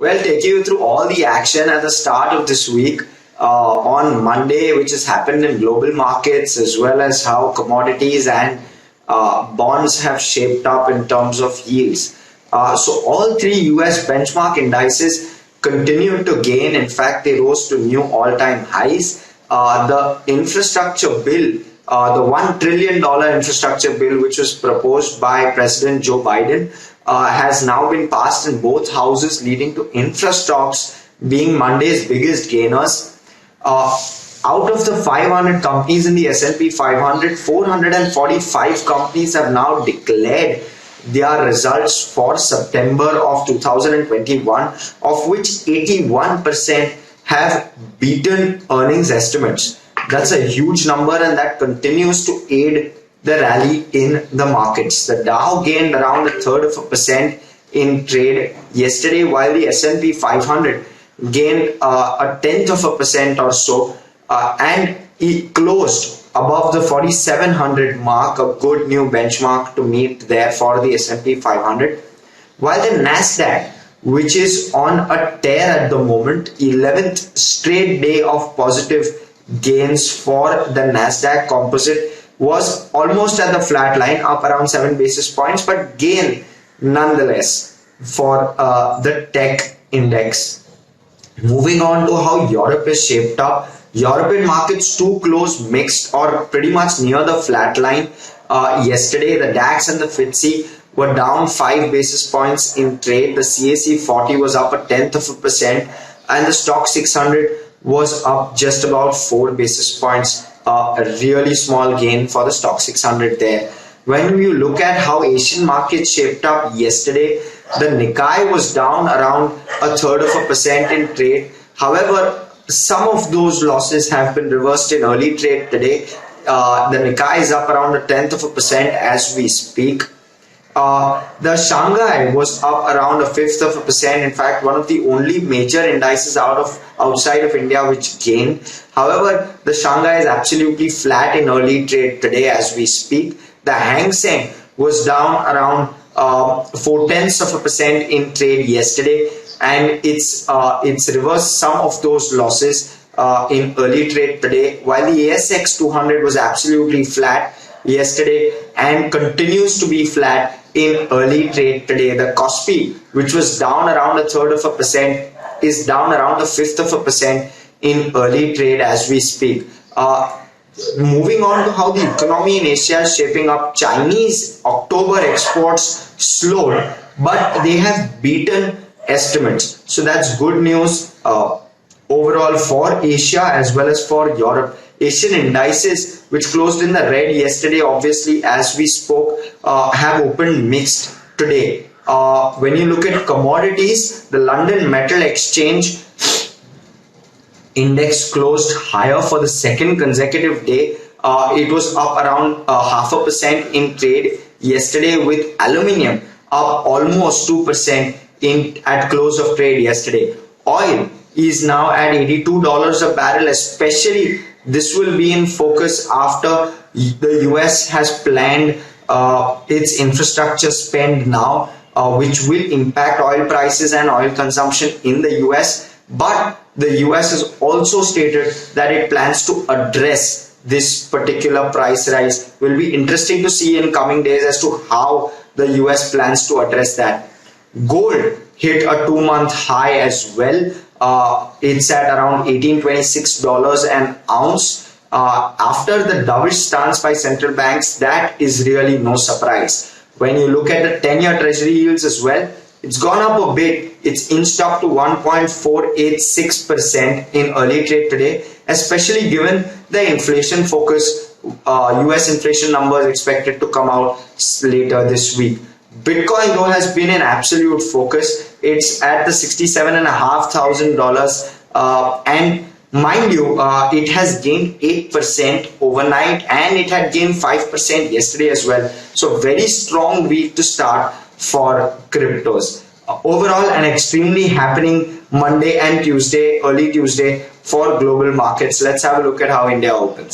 Well, taking you through all the action at the start of this week on Monday, which has happened in global markets, as well as how commodities and bonds have shaped up in terms of yields. So all three US benchmark indices continued to gain. In fact, they rose to new all-time highs. The infrastructure bill, the $1 trillion infrastructure bill, which was proposed by President Joe Biden, has now been passed in both houses, leading to infra stocks being Monday's biggest gainers. Out of the 500 companies in the S&P 500, 445 companies have now declared their results for September of 2021, of which 81% have beaten earnings estimates. That's a huge number, and that continues to aid the rally in the markets. The Dow gained around 1/3% in trade yesterday, while the S&P 500 gained 1/10% or so, and it closed above the 4,700 mark, a good new benchmark to meet there for the S&P 500. While the Nasdaq, which is on a tear at the moment, 11th straight day of positive gains for the Nasdaq composite, was almost at the flat line, up around 7 basis points, but gain nonetheless for the tech index. Moving on to how Europe is shaped up. European markets too closed mixed or pretty much near the flat line yesterday. The DAX and the FTSE were down 5 basis points in trade. The CAC 40 was up 1/10%, and the Stock 600 was up just about 4 basis points. A really small gain for the Stock 600 there. When you look at how Asian markets shaped up yesterday, the Nikkei was down around 1/3% in trade. However, some of those losses have been reversed in early trade today. The Nikkei is up around 1/10% as we speak. The Shanghai was up around 1/5%. In fact, one of the only major indices outside of India which gained. However, the Shanghai is absolutely flat in early trade today as we speak. The Hang Seng was down around 0.4% in trade yesterday, and it's reversed some of those losses in early trade today, while the ASX 200 was absolutely flat yesterday and continues to be flat in early trade today. The Kospi, which was down around 1/3%, is down around 1/5% in early trade as we speak. Moving on to how the economy in Asia is shaping up. Chinese October exports slowed, but they have beaten estimates. So that's good news overall for Asia as well as for Europe. Asian indices, which closed in the red yesterday, obviously as we spoke, have opened mixed today. When you look at commodities, the London Metal Exchange index closed higher for the second consecutive day. It was up around 0.5% in trade yesterday, with aluminium up almost 2% at close of trade yesterday. Oil is now at $82 a barrel. Especially this will be in focus after the US has planned its infrastructure spend now, which will impact oil prices and oil consumption in the US. But the US has also stated that it plans to address this particular price rise. Will be interesting to see in coming days as to how the US plans to address that. Gold hit a 2-month high as well. It's at around $1,826 an ounce. After the dovish stance by central banks, that is really no surprise. When you look at the 10-year treasury yields as well, it's gone up a bit. It's inched up to 1.486% in early trade today, especially given the inflation focus. US inflation numbers expected to come out later this week. Bitcoin, though, has been an absolute focus. It's at the $67,500, and mind you, it has gained 8% overnight, and it had gained 5% yesterday as well. So very strong week to start for cryptos. Overall, an extremely happening Monday and Tuesday, early Tuesday for global markets. Let's have a look at how India opens.